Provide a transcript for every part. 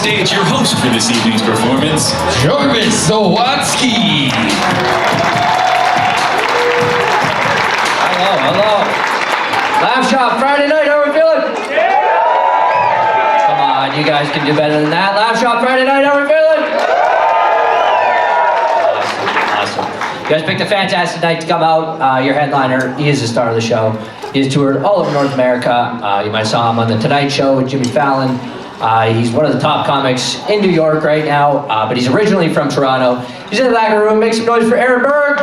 stage your host for this evening's performance, Jarvis Zawatsky. Hello. Laugh Shop, Friday night, how are we feeling? Come on, you guys can do better than that. Laugh Shop, Friday night, how are we feeling? Awesome. You guys picked a fantastic night to come out. Your headliner, he is the star of the show. He has toured all over North America. You might have saw him on The Tonight Show with Jimmy Fallon. He's one of the top comics in New York right now, but he's originally from Toronto. He's in the back of the room. Make some noise for Aaron Berg.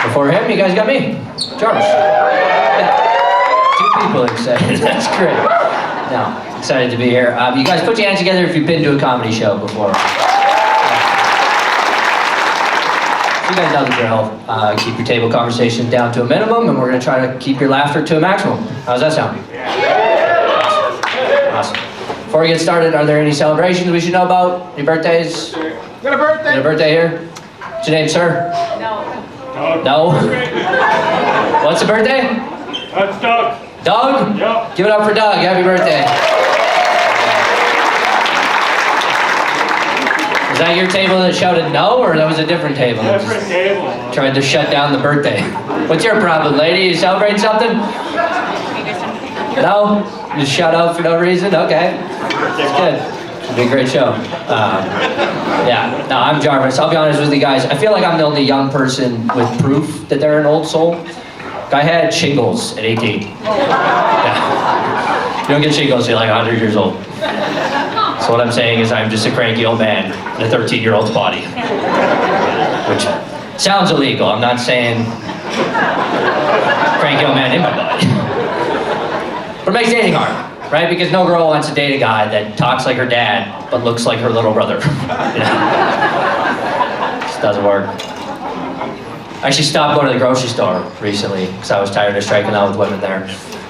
Before him, you guys got me, Jarvis. Yeah. 2 people excited. That's great. No, excited to be here. You guys put your hands together if you've been to a comedy show before. You guys know the drill. Keep your table conversation down to a minimum, and we're going to try to keep your laughter to a maximum. How's that sound? Awesome. Before we get started, are there any celebrations we should know about? Any birthdays? Got a birthday? Got a birthday here? What's your name, sir? No? What's the birthday? That's Doug. Doug? Yep. Give it up for Doug. Happy birthday. Is that your table that shouted no, or that was a different table? Different table. Tried to shut down the birthday. What's your problem, lady? You celebrating something? No? You just shut up for no reason? Okay. That's good. It'll be a great show. Yeah, no, I'm Jarvis. I'll be honest with you guys. I feel like I'm the only young person with proof that they're an old soul. I had shingles at 18. Yeah. You don't get shingles until you're like 100 years old. So what I'm saying is I'm just a cranky old man in a 13-year-old's body. Which sounds illegal. I'm not saying cranky old man in my body. But it makes dating hard. Right? Because no girl wants to date a guy that talks like her dad, but looks like her little brother. You know? Just doesn't work. I actually stopped going to the grocery store recently because I was tired of striking out with women there,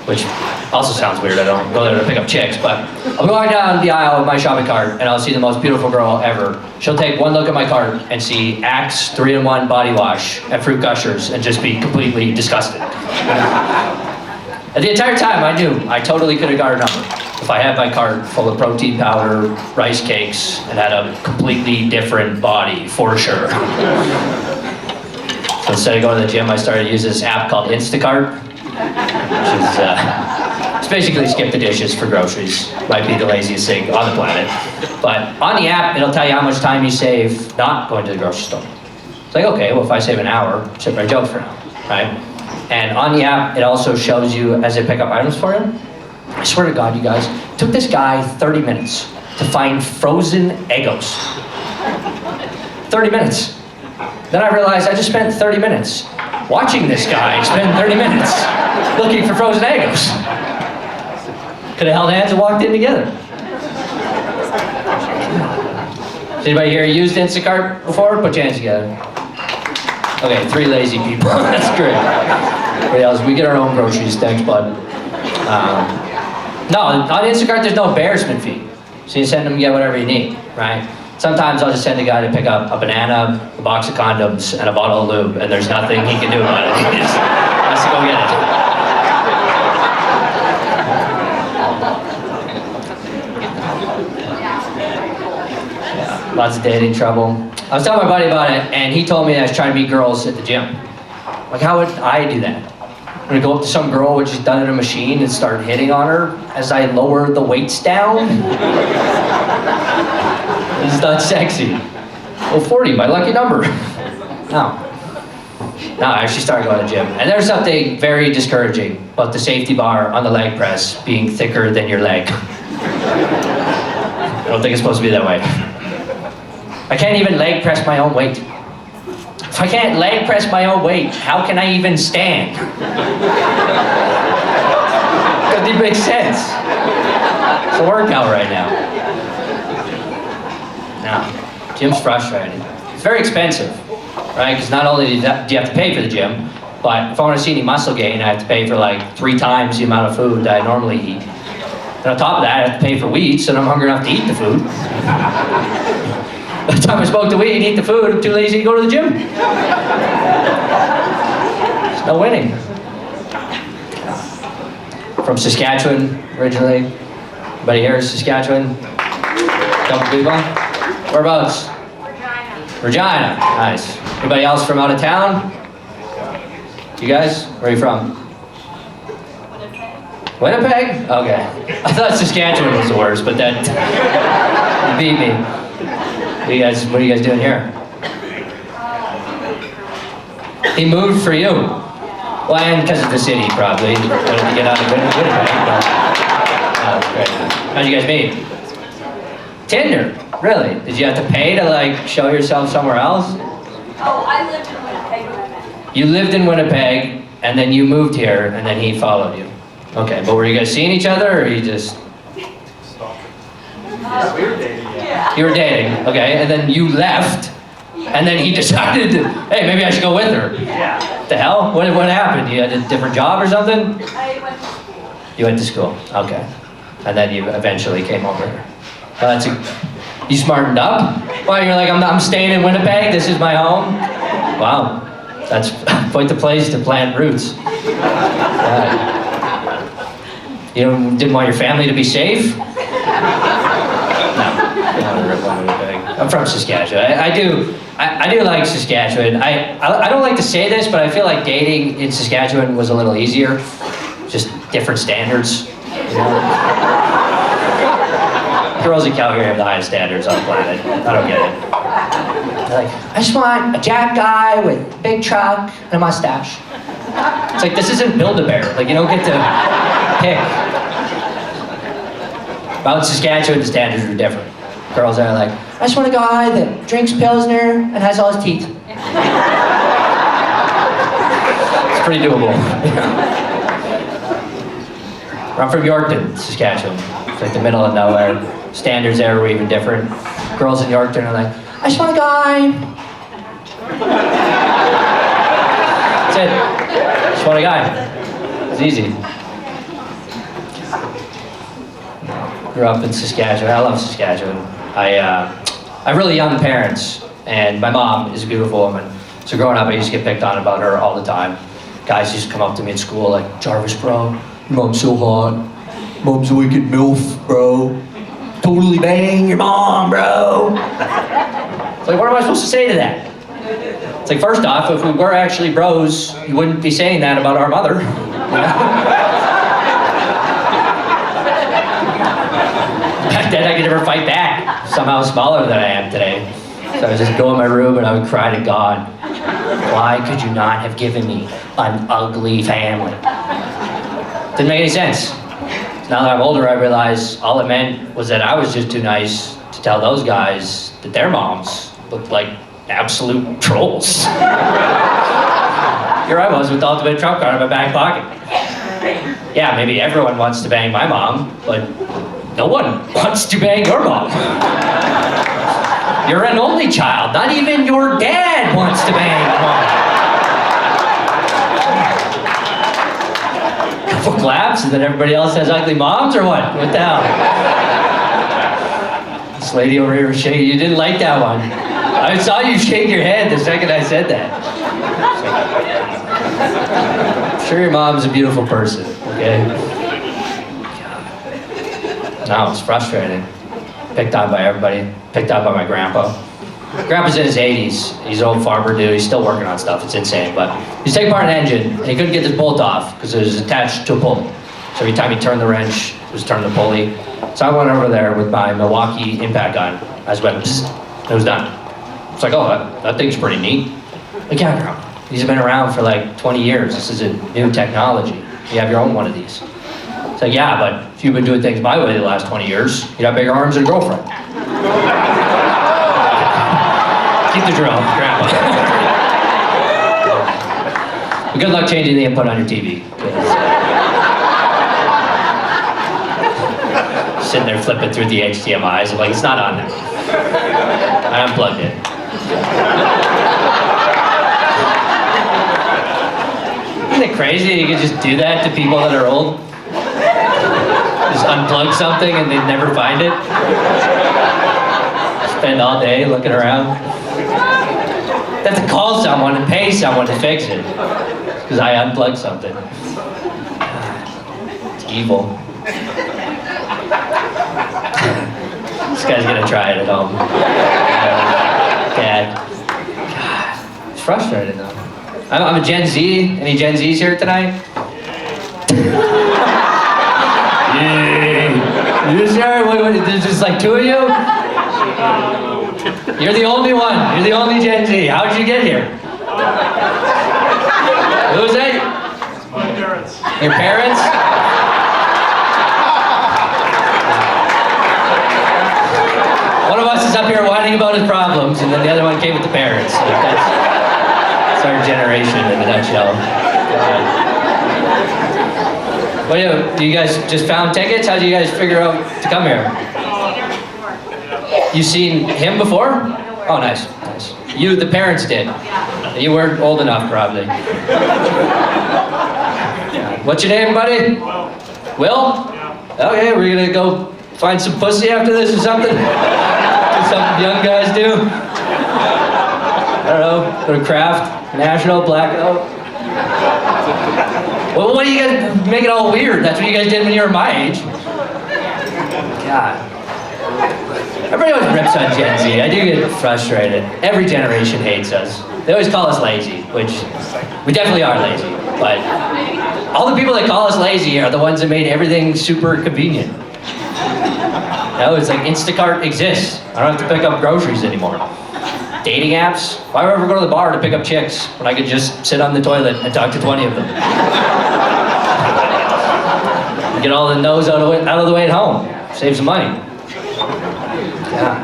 which also sounds weird. I don't go there to pick up chicks, but I'll be going down the aisle with my shopping cart and I'll see the most beautiful girl ever. She'll take one look at my cart and see Axe 3-in-1 body wash at Fruit Gushers and just be completely disgusted. And the entire time I knew I totally could have got her number if I had my cart full of protein powder, rice cakes, and had a completely different body, for sure. So instead of going to the gym, I started using this app called Instacart, which is it's basically skip the dishes for groceries. Might be the laziest thing on the planet. But on the app, it'll tell you how much time you save not going to the grocery store. It's like, okay, well if I save an hour, ship my jokes for now, right? And on the app, it also shows you as they pick up items for him. I swear to God, you guys, it took this guy 30 minutes to find frozen Eggos. 30 minutes. Then I realized I just spent 30 minutes watching this guy spend 30 minutes looking for frozen Eggos. Could have held hands and walked in together. Has anybody here used Instacart before? Put your hands together. Okay, 3 lazy people. That's great. Everybody else, we get our own groceries. Thanks, bud. No, on Instacart, there's no embarrassment fee. So you send them, you get whatever you need, right? Sometimes I'll just send a guy to pick up a banana, a box of condoms, and a bottle of lube, and there's nothing he can do about it. He just has to go get it. Yeah, lots of dating trouble. I was telling my buddy about it, and he told me that I was trying to meet girls at the gym. Like, how would I do that? I'm gonna go up to some girl which is done in a machine and start hitting on her as I lower the weights down? This is not sexy. Well, 40, my lucky number. No. No, I actually started going to the gym. And there's something very discouraging about the safety bar on the leg press being thicker than your leg. I don't think it's supposed to be that way. I can't even leg press my own weight. If I can't leg press my own weight, how can I even stand? Doesn't even make sense. It's a workout right now. No, gym's frustrating. It's very expensive, right? Because not only do you have to pay for the gym, but if I want to see any muscle gain, I have to pay for like 3 times the amount of food that I normally eat. And on top of that, I have to pay for weed, so I'm hungry enough to eat the food. By the time I smoke the weed and eat the food, I'm too lazy to go to the gym. There's no winning. from Saskatchewan originally. Anybody here is Saskatchewan? Couple people? Whereabouts? Regina. Nice. Anybody else from out of town? You guys? Where are you from? Winnipeg? Okay. I thought Saskatchewan was the worst, but then you beat me. What are you guys doing here? He moved for you. Well, and because of the city, probably. He wanted to get out of Winnipeg. But, oh, great. How'd you guys meet? Tinder? Really? Did you have to pay to like show yourself somewhere else? Oh, I lived in Winnipeg when I met him. You lived in Winnipeg, and then you moved here, and then he followed you. Okay, but were you guys seeing each other, or you just... We were dating, yeah. You were dating, okay, and then you left, and then he decided, hey, maybe I should go with her. Yeah. The hell? What happened? You had a different job or something? I went to school. You went to school, okay. And then you eventually came over here. Well, you smartened up? Well, you're like, I'm staying in Winnipeg, this is my home? Wow, that's quite the place to plant roots. You didn't want your family to be safe? No. I'm from Saskatchewan. I do like Saskatchewan. I don't like to say this, but I feel like dating in Saskatchewan was a little easier. Just different standards. You know? Girls in Calgary have the highest standards on the planet. I don't get it. They're like, I just want a jack guy with a big truck and a mustache. It's like, this isn't Build-A-Bear. Like, you don't get to pick. Out in Saskatchewan, the standards are different. Girls are like, I just want a guy that drinks Pilsner and has all his teeth. It's pretty doable. I'm from Yorkton, Saskatchewan. It's like the middle of nowhere. Standards there were even different. Girls in Yorkton are like, I just want a guy. That's it. Just want a guy. It's easy. Grew up in Saskatchewan. I love Saskatchewan. I have really young parents, and my mom is a beautiful woman. So growing up, I used to get picked on about her all the time. Guys used to come up to me at school like, Jarvis, bro, your mom's so hot. Mom's a wicked MILF, bro. Totally bang your mom, bro. It's like, what am I supposed to say to that? It's like, first off, if we were actually bros, you wouldn't be saying that about our mother. Back then, I could never fight back. Somehow smaller than I am today. So I would just go in my room and I would cry to God, why could you not have given me an ugly family? Didn't make any sense. Now that I'm older, I realize all it meant was that I was just too nice to tell those guys that their moms looked like absolute trolls. Here I was with the ultimate trump card in my back pocket. Yeah, maybe everyone wants to bang my mom, but no one wants to bang your mom. You're an only child. Not even your dad wants to bang your mom. Couple claps and then everybody else has ugly moms or what? What the hell? This lady over here was shaking. You didn't like that one. I saw you shake your head the second I said that. I'm sure your mom's a beautiful person, okay? No, it's frustrating. Picked on by everybody. Picked on by my grandpa. Grandpa's in his 80s. He's an old farmer dude. He's still working on stuff. It's insane. But he's taking apart an engine, and he couldn't get this bolt off because it was attached to a pulley. So every time he turned the wrench, it was turning the pulley. So I went over there with my Milwaukee impact gun. I just went, psst, it was done. It's like, oh, that thing's pretty neat. Like, yeah, Grandpa. These have been around for like 20 years. This is a new technology. You have your own one of these. It's like, yeah, but if you've been doing things my way the last 20 years, you'd have bigger arms and a girlfriend. Keep the drill, Grandpa. But good luck changing the input on your TV. Sitting there flipping through the HDMIs, I'm like, it's not on there. I unplugged it. Isn't it crazy you can just do that to people that are old? Just unplug something and they'd never find it. Spend all day looking around. They have to call someone and pay someone to fix it. Because I unplugged something. It's evil. This guy's gonna try it at home. Dad. God, it's frustrating though. I'm a Gen Z. Any Gen Zs here tonight? Yeah. You sure? There's just like two of you? You're the only one. You're the only Gen Z. How'd you get here? Who was that? My parents. Your parents? One of us is up here whining about his problems, and then the other one came with the parents. So that's our generation in a nutshell. Well, do you guys just found tickets? How did you guys figure out to come here? You seen him before? Oh, nice, nice. You, the parents did. You weren't old enough, probably. What's your name, buddy? Will? Okay, we're gonna go find some pussy after this or something? Something young guys do? I don't know, go to Kraft, National, Blackout. Well, why do you guys make it all weird? That's what you guys did when you were my age. God. Everybody always rips on Gen Z. I do get frustrated. Every generation hates us. They always call us lazy, which we definitely are lazy. But all the people that call us lazy are the ones that made everything super convenient. You know, it's like Instacart exists. I don't have to pick up groceries anymore. Dating apps? Why would I ever go to the bar to pick up chicks when I could just sit on the toilet and talk to 20 of them? Get all the no's out of the way at home. Save some money. Yeah.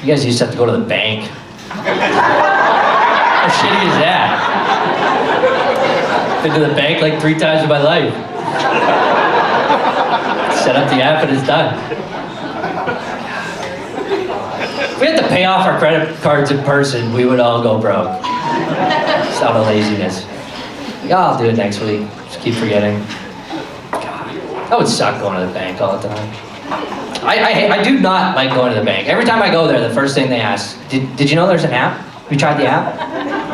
You guys used to have to go to the bank. How shitty is that? Been to the bank like 3 times in my life. Set up the app and it's done. If we had to pay off our credit cards in person, we would all go broke. It's out of laziness. Yeah, I'll do it next week. Just keep forgetting. God, that would suck going to the bank all the time. I do not like going to the bank. Every time I go there, the first thing they ask, did you know there's an app? Have you tried the app?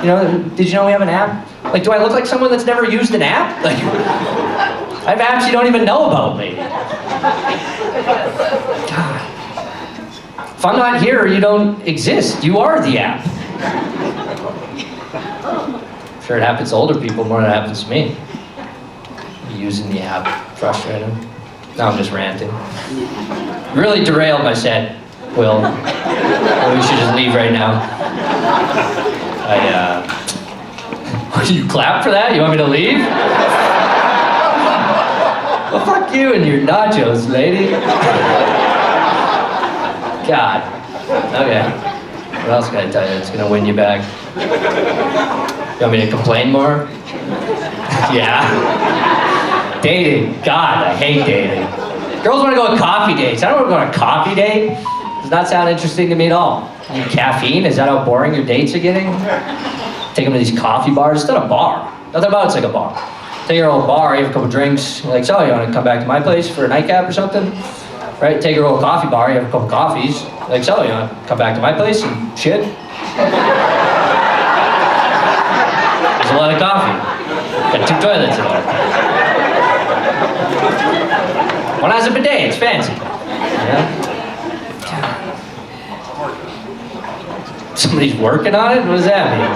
You know, did you know we have an app? Like, do I look like someone that's never used an app? Like, I have apps you don't even know about me. God. If I'm not here, you don't exist. You are the app. I'm sure it happens to older people more than it happens to me. Using the app, frustrating. Now I'm just ranting. Really derailed my set, Will. Maybe we should just leave right now. You clap for that? You want me to leave? Well, fuck you and your nachos, lady. God. Okay. What else can I tell you that's gonna win you back? You want me to complain more? Yeah. Dating. God, I hate dating. Girls want to go on coffee dates. I don't want to go on a coffee date. Does not sound interesting to me at all. You need caffeine? Is that how boring your dates are getting? Take them to these coffee bars. It's not a bar. Nothing about it's like a bar. Take your old bar, you have a couple drinks. You're like, so you want to come back to my place for a nightcap or something? Right? Take your old coffee bar, you have a couple coffees. You're like, so you want to come back to my place and shit? There's a lot of coffee. Got 2 toilets at home. One has a bidet, it's fancy. Yeah. Somebody's working on it? What does that mean?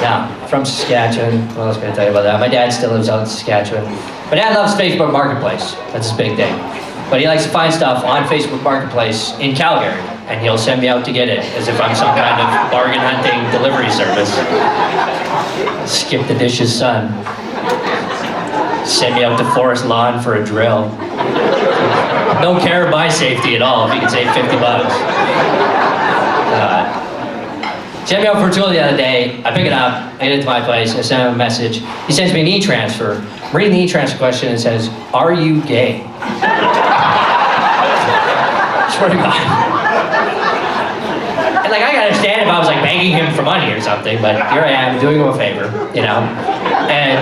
Yeah, from Saskatchewan. What else can I tell you about that? My dad still lives out in Saskatchewan. My dad loves Facebook Marketplace. That's his big thing. But he likes to find stuff on Facebook Marketplace in Calgary, and he'll send me out to get it, as if I'm some kind of bargain hunting delivery service. Skip the dishes, son. Send me out to Forest Lawn for a drill. Don't care of my safety at all if you can save $50. Sent me out for a tool the other day. I pick it up, I get it to my place, I send him a message. He sends me an e-transfer. I'm reading the e-transfer question and it says, "Are you gay?" Swear to God. And like, I can understand if I was like begging him for money or something, but here I am doing him a favor, you know? And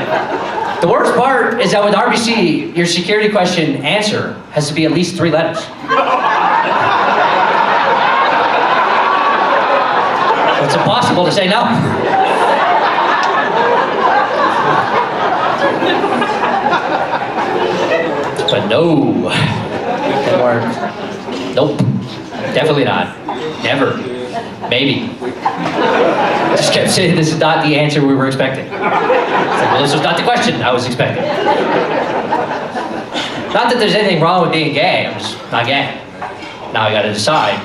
the worst part is that with RBC, your security question answer has to be at least 3 letters. It's impossible to say no. But no, didn't work. Nope, definitely not. Never. Maybe. Just kept saying this is not the answer we were expecting. It's like, well, this was not the question I was expecting. Not that there's anything wrong with being gay, I'm just not gay. Now I gotta decide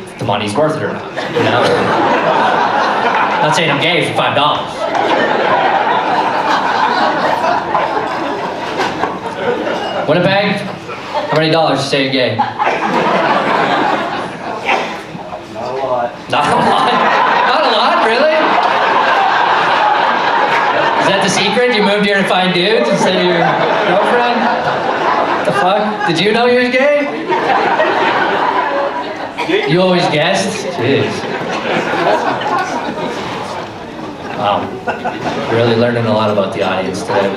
if the money's worth it or not, you know? Not saying I'm gay for $5. Winnipeg, how many dollars to say you're gay? Not a lot. Not a lot? Not a lot, really? Is that the secret? You moved here to find dudes instead of your girlfriend? What the fuck? Did you know you were gay? You always guessed? Jeez. Wow. Really learning a lot about the audience today.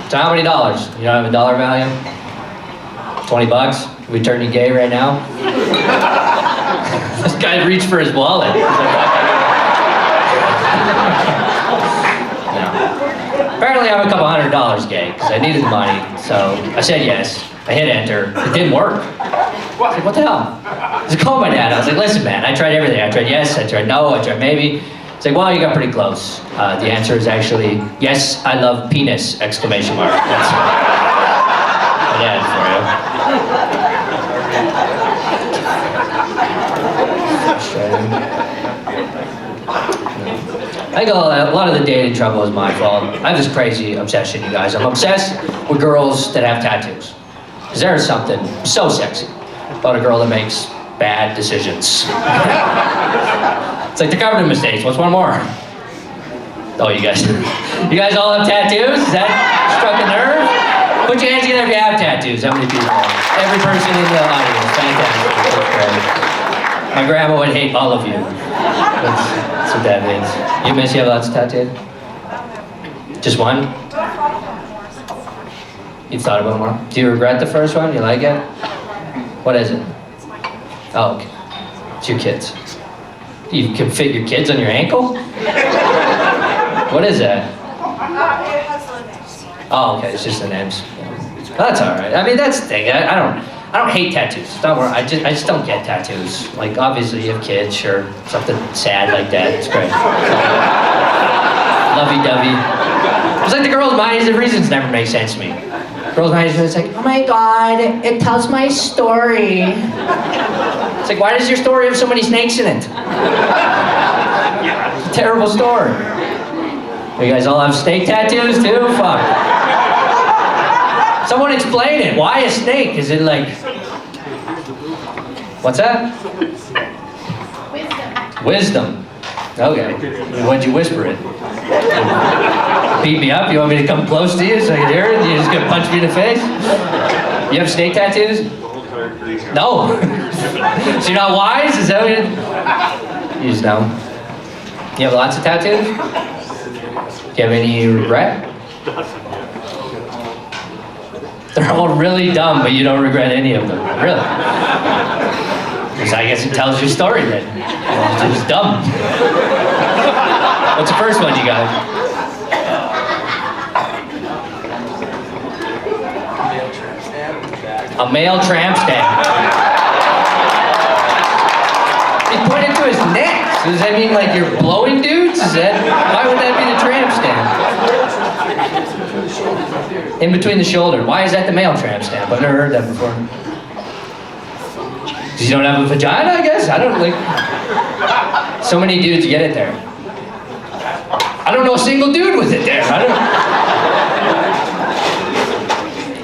So how many dollars? You don't have a dollar value? $20? We turn you gay right now? This guy reached for his wallet. No. Apparently I'm a couple $100 gay because I needed the money. So I said yes. I hit enter. It didn't work. I was like, what the hell? I was like, call my dad. I was like, listen, man, I tried everything. I tried yes, I tried no, I tried maybe. It's like, well, you got pretty close. The answer is actually, yes, I love penis, exclamation mark. That's my dad for you. I think a lot of the dating trouble is my fault. I have this crazy obsession, you guys. I'm obsessed with girls that have tattoos. Because there is something so sexy about a girl that makes bad decisions. It's like they're covered in mistakes. What's one more? Oh, you guys all have tattoos? Is that struck a nerve? Put your hands together if you have tattoos. How many people? Every person in the audience. Fantastic. That's great. My grandma would hate all of you. That's what that means. You miss, you have lots of tattoos? Just one? You thought about more? Do you regret the first one? You like it? What is it? Oh, okay. It's your kids. You can fit your kids on your ankle? What is that? Oh, okay, it's just the names. That's all right. I mean, that's the thing. I don't hate tattoos. Don't worry. I just don't get tattoos. Like, obviously, you have kids, sure, something sad like that. It's great. Lovey-dovey. It's like the girls' minds and reasons never make sense to me. Girls' minds, it's like, oh my God, it tells my story. It's like, why does your story have so many snakes in it? It's a terrible story. You guys all have snake tattoos too? Fuck. Someone explain it. Why a snake? Is it like... What's that? Wisdom. Okay. Why'd you whisper it? Beat me up? You want me to come close to you so I can hear it? You're just gonna punch me in the face? You have snake tattoos? No. So you're not wise? Is that what you just know? You have lots of tattoos? Do you have any regret? They're all really dumb, but you don't regret any of them. Really? Because I guess it tells your story then. It's just dumb. What's the first one you got? A male tramp stamp. He pointed to his neck. So does that mean like you're blowing dudes? Why would that be the tramp stamp? In between the shoulder. Why is that the male tramp stamp? I've never heard that before. Because you don't have a vagina, I guess? I don't like... So many dudes get it there. I don't know a single dude with it there.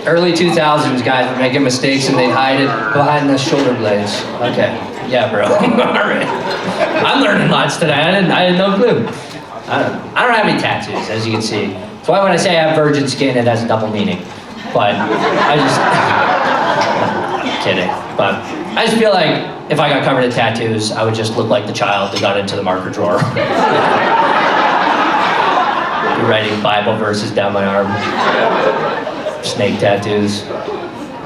Early 2000s, guys were making mistakes and they'd hide it behind the shoulder blades. Okay. Yeah, bro. All right. I'm learning lots today. I had no clue. I don't have any tattoos, as you can see. That's why when I say I have virgin skin, it has a double meaning. But I just... kidding. But I just feel like if I got covered in tattoos, I would just look like the child that got into the marker drawer. Be writing Bible verses down my arm. Snake tattoos.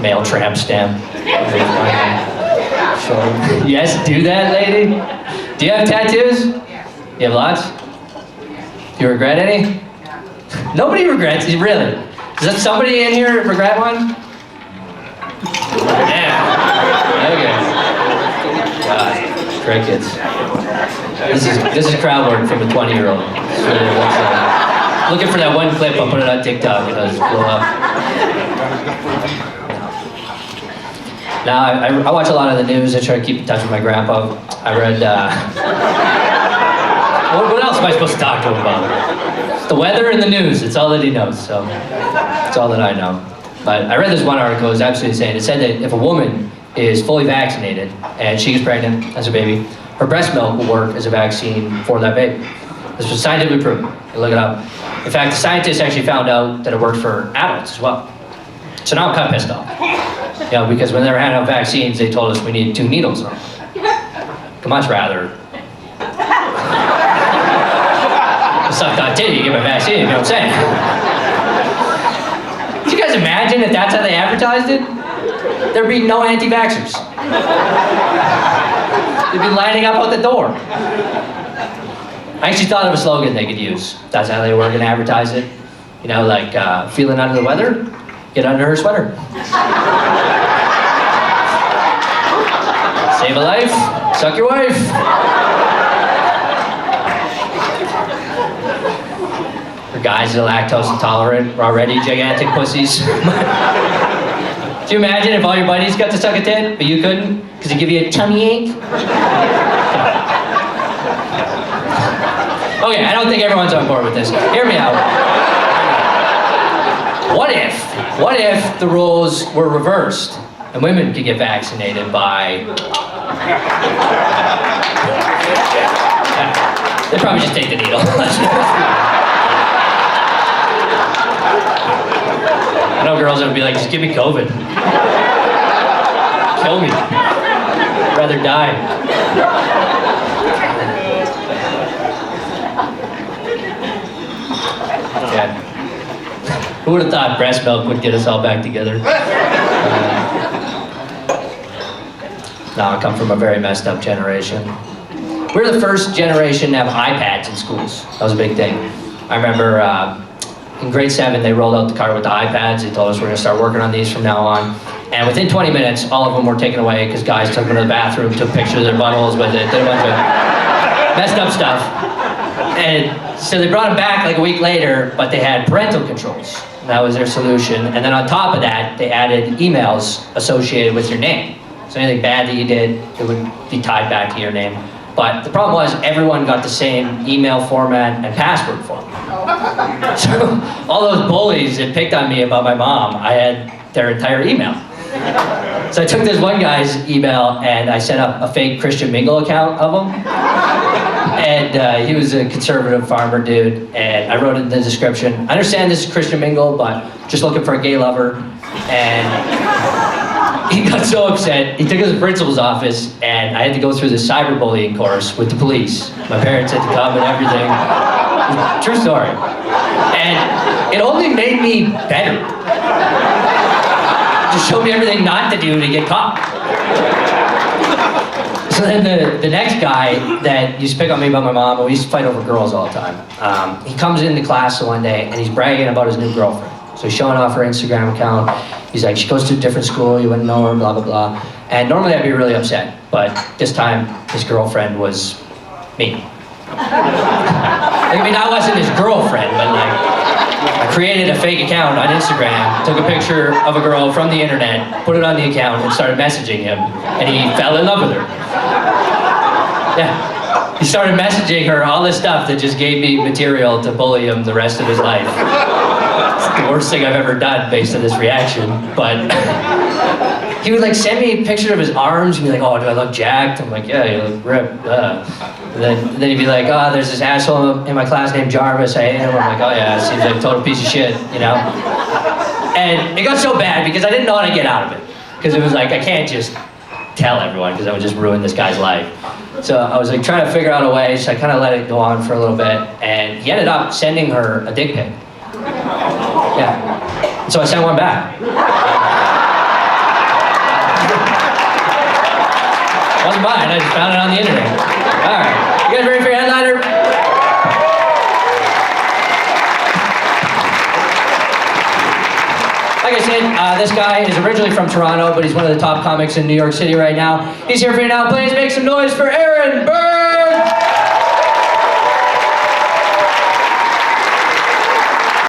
Male tramp stamp. Sure. Yes, do that, lady? Do you have tattoos? You have lots? Do you regret any? Nobody regrets, really. Is that somebody in here regret one? Yeah. Okay. God, crickets. This is crowd work from a 20-year-old. Looking for that one clip, I'll put it on TikTok and it'll blow up. Now, I watch a lot of the news. I try to keep in touch with my grandpa. I read, what else am I supposed to talk to him about? It's the weather and the news. It's all that he knows, so it's all that I know. But I read this one article. It was absolutely insane. It said that if a woman is fully vaccinated and she gets pregnant as a baby, her breast milk will work as a vaccine for that baby. This was scientifically proven. You look it up. In fact, the scientists actually found out that it worked for adults as well. So now I'm kind of pissed off. You know, because when they were handing out vaccines, they told us we needed 2 needles in them. I'd much rather suck that titty to get my vaccine, you know what I'm saying? Can you guys imagine if that's how they advertised it? There'd be no anti-vaxxers. They'd be lining up out the door. I actually thought of a slogan they could use. That's how they were going to advertise it. You know, like, feeling under the weather? Get under her sweater. Save a life, suck your wife. For guys that are lactose intolerant, we're already gigantic pussies. Do you imagine if all your buddies got to suck a tit, but you couldn't? Because it give you a tummy ache? Okay, I don't think everyone's on board with this. Hear me out. What if the roles were reversed and women could get vaccinated by... They'd probably just take the needle. I know girls that would be like, just give me COVID. Kill me. I'd rather die. Yeah. Who would have thought breast milk would get us all back together? No, I come from a very messed up generation. We're the first generation to have iPads in schools. That was a big thing. I remember in grade 7, they rolled out the cart with the iPads. They told us we're gonna start working on these from now on. And within 20 minutes, all of them were taken away because guys took them to the bathroom, took pictures of their buttholes with it, did a bunch of messed up stuff. And so they brought them back like a week later, but they had parental controls. That was their solution. And then on top of that, they added emails associated with your name. So anything bad that you did, it would be tied back to your name. But the problem was everyone got the same email format and password format. So all those bullies that picked on me about my mom, I had their entire email. So I took this one guy's email and I set up a fake Christian Mingle account of him. And he was a conservative farmer dude, and I wrote in the description, I understand this is Christian Mingle, but just looking for a gay lover. And he got so upset, he took us to the principal's office, and I had to go through this cyberbullying course with the police. My parents had to come and everything. True story. And it only made me better. Just showed me everything not to do to get caught. So then the next guy that used to pick on me about my mom, and we used to fight over girls all the time, he comes into class one day and he's bragging about his new girlfriend. So he's showing off her Instagram account. He's like, she goes to a different school, you wouldn't know her, blah, blah, blah. And normally I'd be really upset, but this time his girlfriend was me. I mean, I wasn't his girlfriend, but like, I created a fake account on Instagram, took a picture of a girl from the internet, put it on the account, and started messaging him, and he fell in love with her. Yeah. He started messaging her all this stuff that just gave me material to bully him the rest of his life. It's the worst thing I've ever done based on this reaction, but he would like send me a picture of his arms and be like, oh, do I look jacked? I'm like, yeah, you look ripped. And then he'd be like, oh, there's this asshole in my class named Jarvis, I hate him. I'm like, oh yeah, it seems like a total piece of shit, you know? And it got so bad because I didn't know how to get out of it. Because it was like, I can't just tell everyone because I would just ruin this guy's life. So I was like trying to figure out a way, so I kind of let it go on for a little bit, and he ended up sending her a dick pic. Yeah. So I sent one back. It wasn't mine, I just found it on the internet. All right, you guys ready for your headliner? Like I said, this guy is originally from Toronto, but he's one of the top comics in New York City right now. He's here for you now. Please make some noise for Aaron Burr!